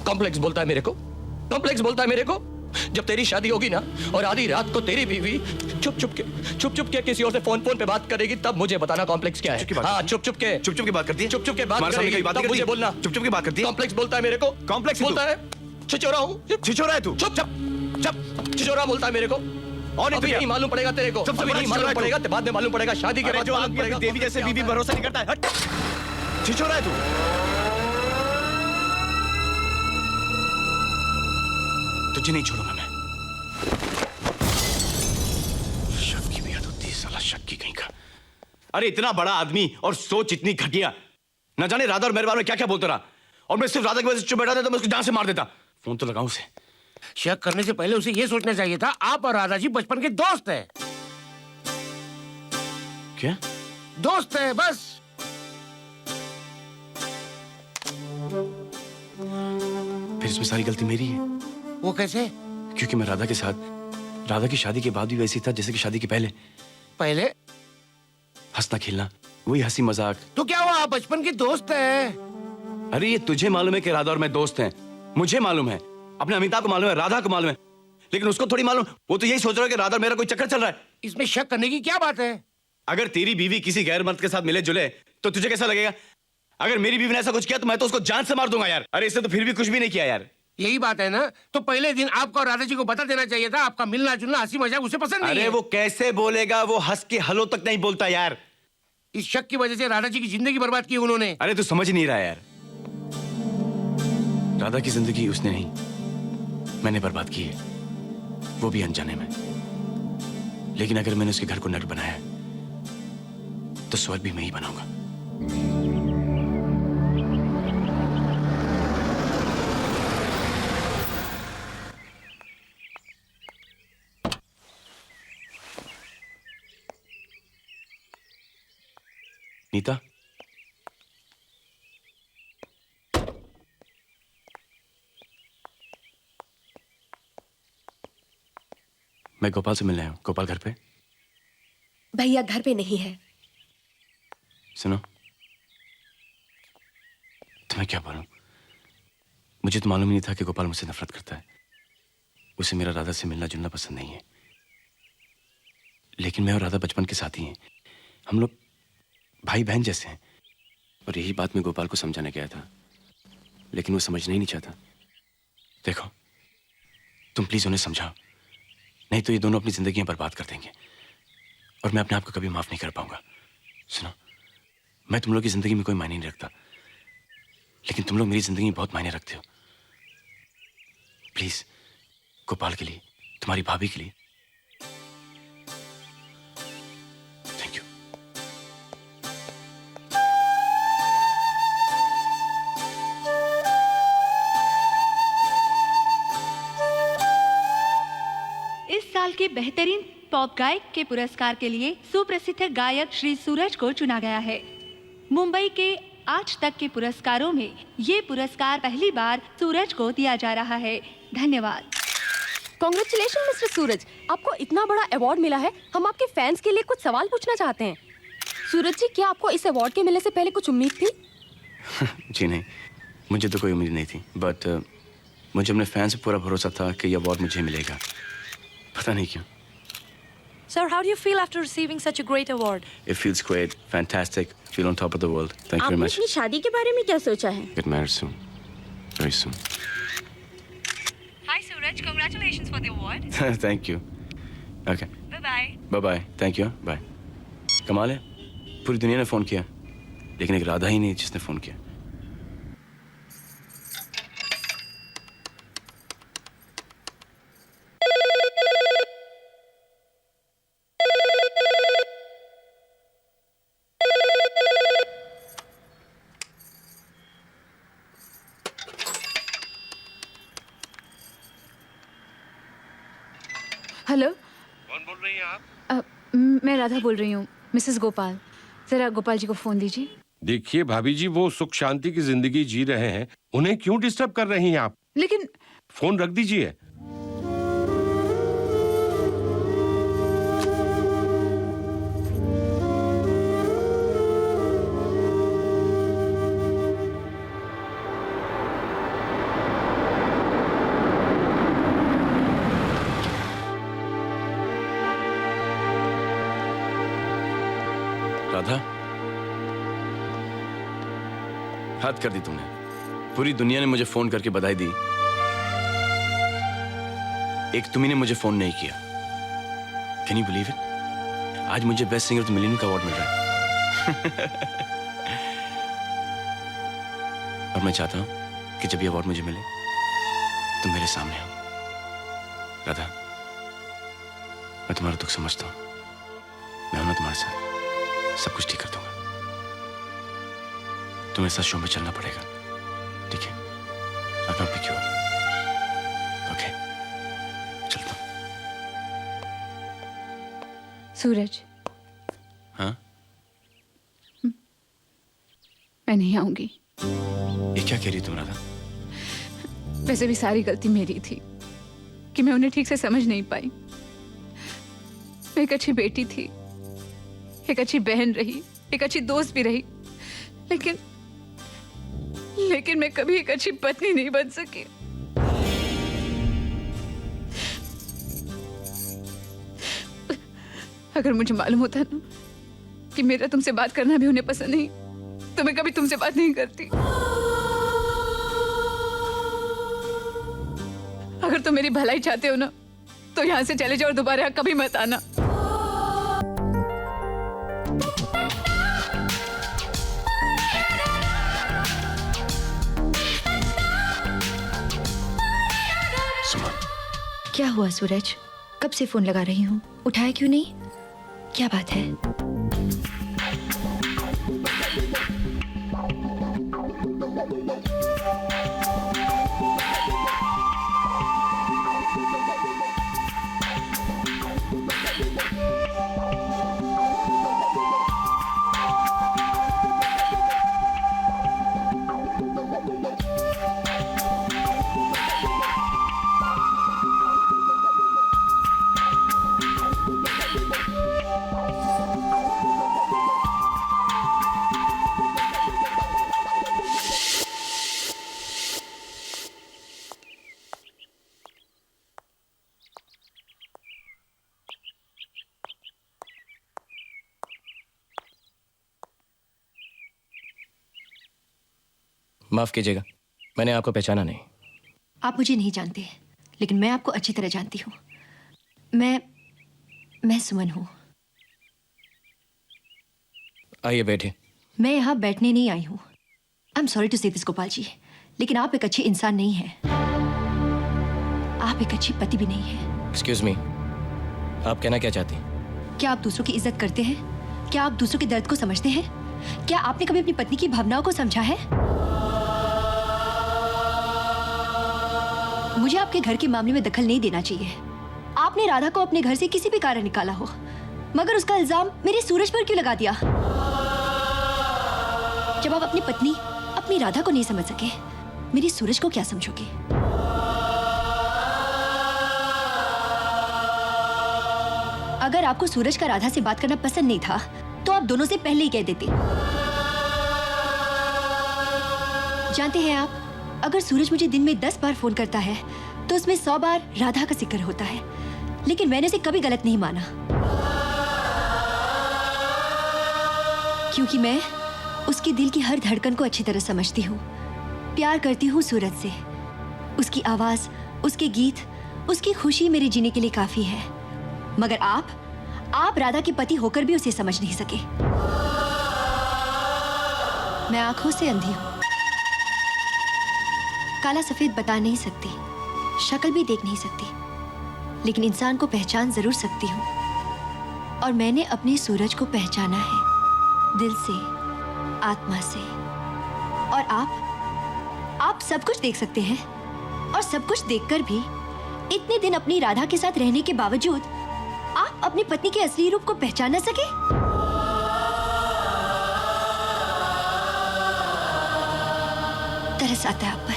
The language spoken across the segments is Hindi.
कॉम्प्लेक्स बोलता है मेरे को, कॉम्प्लेक्स बोलता है मेरे को। जब तेरी शादी होगी ना और आधी रात को तेरी बीवी चुप चुप के किसी और से फोन पे बात करेगी, तब मुझे बताना कॉम्प्लेक्स क्या है। हाँ, चुप चुप के बात करती है, चुप के बात करेगी, तब मुझे बोलना चुप के बात करती है। कॉम्प्लेक्स बोलता है मेरे को, कॉम्प्लेक्स बोलता है। छिछोरा हूँ, छिछोरा है तू। चुप छिछोरा बोलता है मेरे को। और अभी नहीं मालूम पड़ेगा तेरे को, अभी नहीं मालूम पड़ेगा, बाद में मालूम पड़ेगा, शादी के बाद मालूम पड़ेगा। देवी जैसे बीवी भरोसा नहीं करता है। छिछोरा है तू। तुझे नहीं छोड़ूंगा मैं। शक की भी हद होती है, साला शक की कहीं का। अरे इतना बड़ा आदमी और सोच इतनी घटिया, न जाने राधा और मेरे बारे में क्या क्या बोलता रहा, और मैं सिर्फ राधा की वजह से चुप बैठा था तो मैं उसको जान से मार देता। फोन तो लगाऊं उसे। शक करने से पहले उसे यह सोचना चाहिए था आप और राधा जी बचपन के दोस्त हैं। क्या दोस्त है बस। फिर इसमें सारी गलती मेरी है। वो कैसे? क्योंकि मैं राधा के साथ, राधा की शादी के बाद भी वैसी था जैसे कि शादी के पहले। पहले हंसना खेलना, वही हंसी मजाक। तो क्या हुआ, आप बचपन के दोस्त हैं। अरे ये तुझे मालूम है कि राधा और मैं दोस्त हैं, मुझे मालूम है, अपने अमिताभ को मालूम है, राधा को मालूम है, लेकिन उसको थोड़ी मालूम। वो तो यही सोच रहा है कि राधा और मेरा कोई चक्कर चल रहा है। इसमें शक करने की क्या बात है? अगर तेरी बीवी किसी गैर मर्द के साथ मिले जुले तो तुझे कैसा लगेगा? अगर मेरी बीवी ने ऐसा कुछ किया तो मैं तो उसको जान से मार दूंगा यार। अरे इसने तो फिर भी कुछ भी नहीं किया यार। यही बात है ना, तो पहले दिन आपको और राधा जी को बता देना चाहिए था। आपका मिलना जुलना हंसी मजाक उसे पसंद नहीं है। अरे वो कैसे बोलेगा, वो हंस के हलो तक नहीं बोलता यार। इस शक की वजह से राधा जी की जिंदगी बर्बाद की उन्होंने। अरे तू समझ नहीं रहा यार, राधा की जिंदगी उसने नहीं, मैंने बर्बाद की है, वो भी अनजाने में। लेकिन अगर मैंने उसके घर को नर्क बनाया तो स्वर्ग भी मैं ही बनाऊंगा। नीता, मैं गोपाल से मिलने आया हूं। गोपाल घर पे? भैया घर पे नहीं है। सुनो, तुम्हें क्या बोलूं, मुझे तो मालूम ही नहीं था कि गोपाल मुझसे नफरत करता है। उसे मेरा राधा से मिलना जुलना पसंद नहीं है, लेकिन मैं और राधा बचपन के साथी हैं, हम लोग भाई बहन जैसे हैं। और यही बात मैं गोपाल को समझाने गया था, लेकिन वो समझना ही नहीं चाहता। देखो, तुम प्लीज उन्हें समझाओ, नहीं तो ये दोनों अपनी जिंदगियां बर्बाद कर देंगे और मैं अपने आप को कभी माफ नहीं कर पाऊंगा। सुनो, मैं तुम लोग की जिंदगी में कोई मायने नहीं रखता, लेकिन तुम लोग मेरी जिंदगी में बहुत मायने रखते हो। प्लीज, गोपाल के लिए, तुम्हारी भाभी के लिए, थैंक यू। इस साल के बेहतरीन पॉप गायक के पुरस्कार के लिए सुप्रसिद्ध गायक श्री सूरज को चुना गया है। मुंबई के आज तक के पुरस्कारों में ये पुरस्कार पहली बार सूरज को दिया जा रहा है। धन्यवाद। कॉन्ग्रेचुलेशन मिस्टर सूरज, आपको इतना बड़ा अवार्ड मिला है। हम आपके फैंस के लिए कुछ सवाल पूछना चाहते हैं। सूरज जी, क्या आपको इस अवार्ड के मिलने से पहले कुछ उम्मीद थी? जी नहीं, मुझे तो कोई उम्मीद नहीं थी, बट मुझे अपने फैंस से पूरा भरोसा था कि ये अवार्ड मुझे मिलेगा। पता नहीं क्यों। Sir, how do you feel after receiving such a great award? It feels great, fantastic, feel on top of the world. Thank you very आपने much. अपनी शादी के बारे में क्या सोचा है? Get married soon, very soon. Hi Suraj, congratulations for the award. Thank you. Okay. Bye bye. Bye bye. Thank you. Bye. कमाल है, पूरी दुनिया ने फोन किया, लेकिन एक राधा ही नहीं जिसने फोन किया। हेलो, कौन बोल रही हैं आप? मैं राधा बोल रही हूँ, मिसेस गोपाल। जरा गोपाल जी को फोन दीजिए। देखिए भाभी जी, वो सुख शांति की जिंदगी जी रहे हैं, उन्हें क्यों डिस्टर्ब कर रही हैं आप? लेकिन फोन रख दीजिए। हद कर दी तुमने। पूरी दुनिया ने मुझे फोन करके बधाई दी, एक तुम्ही ने मुझे फोन नहीं किया। Can you believe it? आज मुझे best singer of the million का अवार्ड मिल रहा है। और मैं चाहता हूं कि जब ये अवार्ड मुझे मिले तुम मेरे सामने हो। राधा, मैं तुम्हारा दुख समझता हूं, मैं हूं ना तुम्हारे साथ, सब कुछ ठीक कर दूंगा। तुम्हें साथ शो में चलना पड़ेगा, ठीक है? I'll come pick you up. Okay? चलता हूं। सूरज, हाँ? मैं नहीं आऊंगी। ये क्या कह रही तुम राधा? वैसे भी सारी गलती मेरी थी कि मैं उन्हें ठीक से समझ नहीं पाई। मैं एक अच्छी बेटी थी, एक अच्छी बहन रही, एक अच्छी दोस्त भी रही, लेकिन मैं कभी एक अच्छी पत्नी नहीं बन सकी। अगर मुझे मालूम होता ना कि मेरा तुमसे बात करना भी उन्हें पसंद नहीं, तो मैं कभी तुमसे बात नहीं करती। अगर तुम मेरी भलाई चाहते हो ना, तो यहाँ से चले जाओ और दोबारा यहाँ कभी मत आना। क्या हुआ सूरज? कब से फोन लगा रही हूँ, उठाया क्यों नहीं? क्या बात है? माफ कीजिएगा, मैंने आपको पहचाना नहीं। आप मुझे नहीं जानते, लेकिन मैं आपको अच्छी तरह जानती हूँ। मैं सुमन हूँ। आइए बैठिए। मैं यहाँ बैठने नहीं आई हूँ। आई एम सॉरी टू से दिस गोपाल जी, लेकिन आप एक अच्छे इंसान नहीं हैं। आप एक अच्छी पति भी नहीं हैं। एक्सक्यूज मी, आप कहना क्या चाहती हैं? क्या आप दूसरों की इज्जत करते हैं? क्या आप दूसरों के दर्द को समझते हैं? क्या आपने कभी अपनी पत्नी की भावनाओं को समझा है? मुझे आपके घर के मामले में दखल नहीं देना चाहिए। आपने राधा को अपने घर से किसी भी कारण निकाला हो, मगर उसका इल्जाम मेरे सूरज पर क्यों लगा दिया? जब आप अपनी पत्नी, अपनी राधा को नहीं समझ सके, मेरी सूरज को क्या समझोगे? अगर आपको सूरज का राधा से बात करना पसंद नहीं था, तो आप दोनों से पहले ही कह देते। जानते हैं आप, अगर सूरज मुझे दिन में 10 बार फोन करता है, तो उसमें 100 बार राधा का जिक्र होता है, लेकिन मैंने उसे कभी गलत नहीं माना, क्योंकि मैं उसके दिल की हर धड़कन को अच्छी तरह समझती हूँ। प्यार करती हूँ सूरज से। उसकी आवाज, उसके गीत, उसकी खुशी मेरे जीने के लिए काफी है। मगर आप राधा के पति होकर भी उसे समझ नहीं सके। मैं आंखों से अंधी हूँ, काला सफेद बता नहीं सकती, शक्ल भी देख नहीं सकती, लेकिन इंसान को पहचान जरूर सकती हूँ। और मैंने अपने सूरज को पहचाना है, दिल से, आत्मा से। और आप सब कुछ देख सकते हैं, और सब कुछ देखकर भी इतने दिन अपनी राधा के साथ रहने के बावजूद आप अपनी पत्नी के असली रूप को पहचान न सके। तरस आता है आप पर।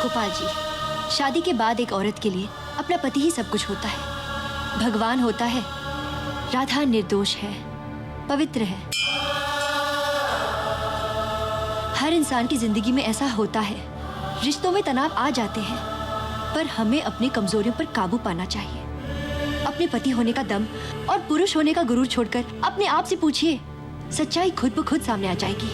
गोपाल जी, शादी के बाद एक औरत के लिए अपना पति ही सब कुछ होता है, भगवान होता है। राधा निर्दोष है, पवित्र है। हर इंसान की जिंदगी में ऐसा होता है, रिश्तों में तनाव आ जाते हैं, पर हमें अपनी कमजोरियों पर काबू पाना चाहिए। अपने पति होने का दम और पुरुष होने का गुरूर छोड़कर अपने आप से पूछिए, सच्चाई खुद ब खुद सामने आ जाएगी।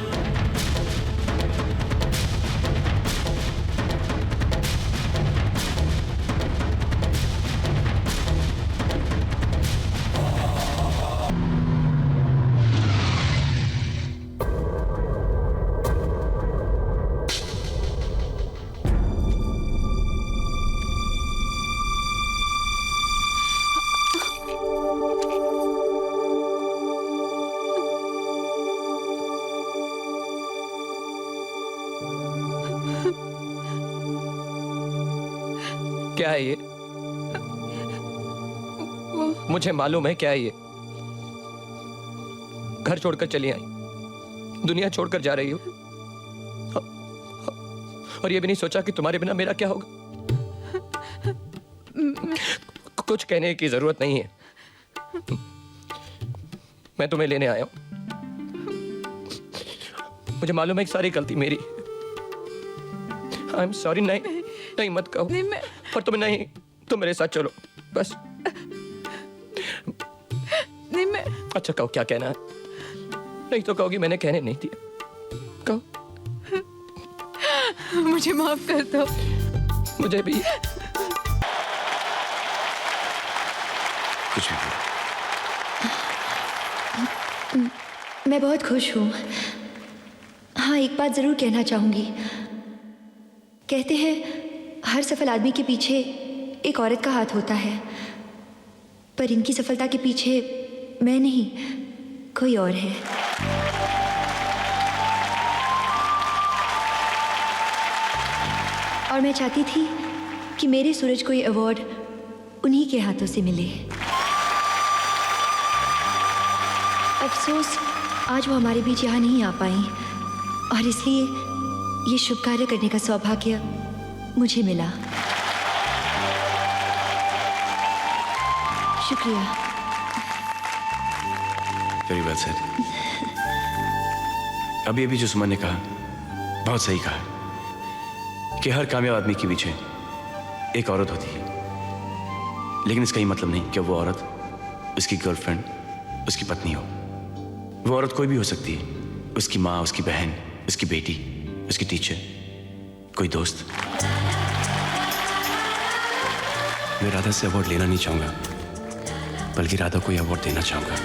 क्या है ये? मुझे मालूम है क्या है ये। घर छोड़कर चली आई, दुनिया छोड़कर जा रही हो, और ये भी नहीं सोचा कि तुम्हारे बिना मेरा क्या होगा। कुछ कहने की जरूरत नहीं है, मैं तुम्हें लेने आया हूं। मुझे मालूम है कि सारी गलती मेरी। I am sorry. नहीं नहीं मत कहो। नहीं, मैं पर तुम नहीं, तुम मेरे साथ चलो बस। नहीं, मैं अच्छा कहो क्या कहना है। नहीं तो कहोगी मैंने कहने नहीं दिया। कहो। मुझे माफ कर दो। मुझे भी। कुछ भी बोलो। मैं बहुत खुश हूँ। हाँ, एक बात जरूर कहना चाहूंगी। कहते हैं हर सफल आदमी के पीछे एक औरत का हाथ होता है, पर इनकी सफलता के पीछे मैं नहीं, कोई और है। और मैं चाहती थी कि मेरे सूरज को ये अवार्ड उन्हीं के हाथों से मिले। अफसोस आज वो हमारे बीच यहाँ नहीं आ पाई, और इसलिए ये शुभ कार्य करने का सौभाग्य मुझे मिला। शुक्रिया। Very well sir. अभी अभी जो सुमन ने कहा बहुत सही कहा कि हर कामयाब आदमी के पीछे एक औरत होती है, लेकिन इसका ये मतलब नहीं कि वो औरत उसकी गर्लफ्रेंड, उसकी पत्नी हो। वो औरत कोई भी हो सकती है, उसकी माँ, उसकी बहन, उसकी बेटी, उसकी टीचर, कोई दोस्त। मैं राधा से अवार्ड लेना नहीं चाहूंगा, बल्कि राधा को यह अवार्ड देना चाहूंगा,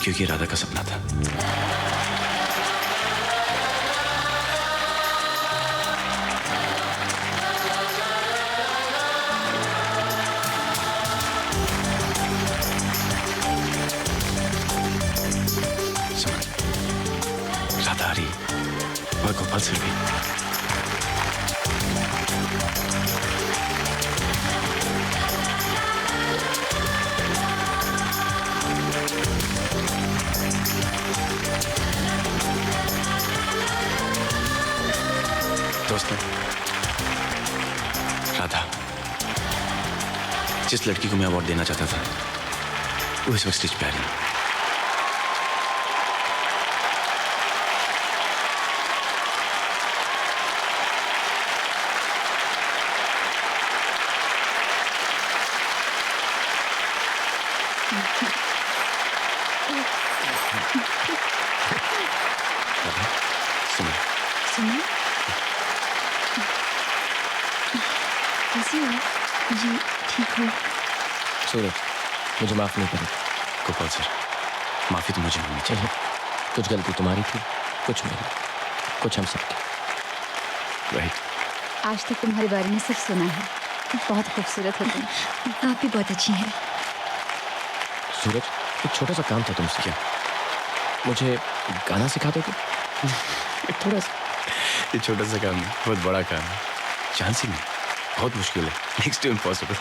क्योंकि राधा का सपना था। राधा आ रही और गोपाल सर भी। दोस्तों, राधा जिस लड़की को मैं अवार्ड देना चाहता था वो इस वक्त स्टेज पे आ रही है। सुनो, सुनो, कैसी हो? जी ठीक हूँ। सूरज, मुझे माफ नहीं करें। गोपाल सर, माफी तो मुझे मिलनी चाहिए। कुछ गलती तुम्हारी थी, कुछ मेरी, कुछ हम सबकी। राइट। आज तक तुम्हारे बारे में सिर्फ सुना है, बहुत खूबसूरत हो तुम। आप भी बहुत अच्छी हैं। सूरज, एक छोटा सा काम था तुमसे। क्या? मुझे गाना सिखा दोगे? थोड़ा सा। ये छोटा सा काम है, बहुत बड़ा काम है। चांस ही नहीं, बहुत मुश्किल है, नेक्स्ट टू इम्पॉसिबल।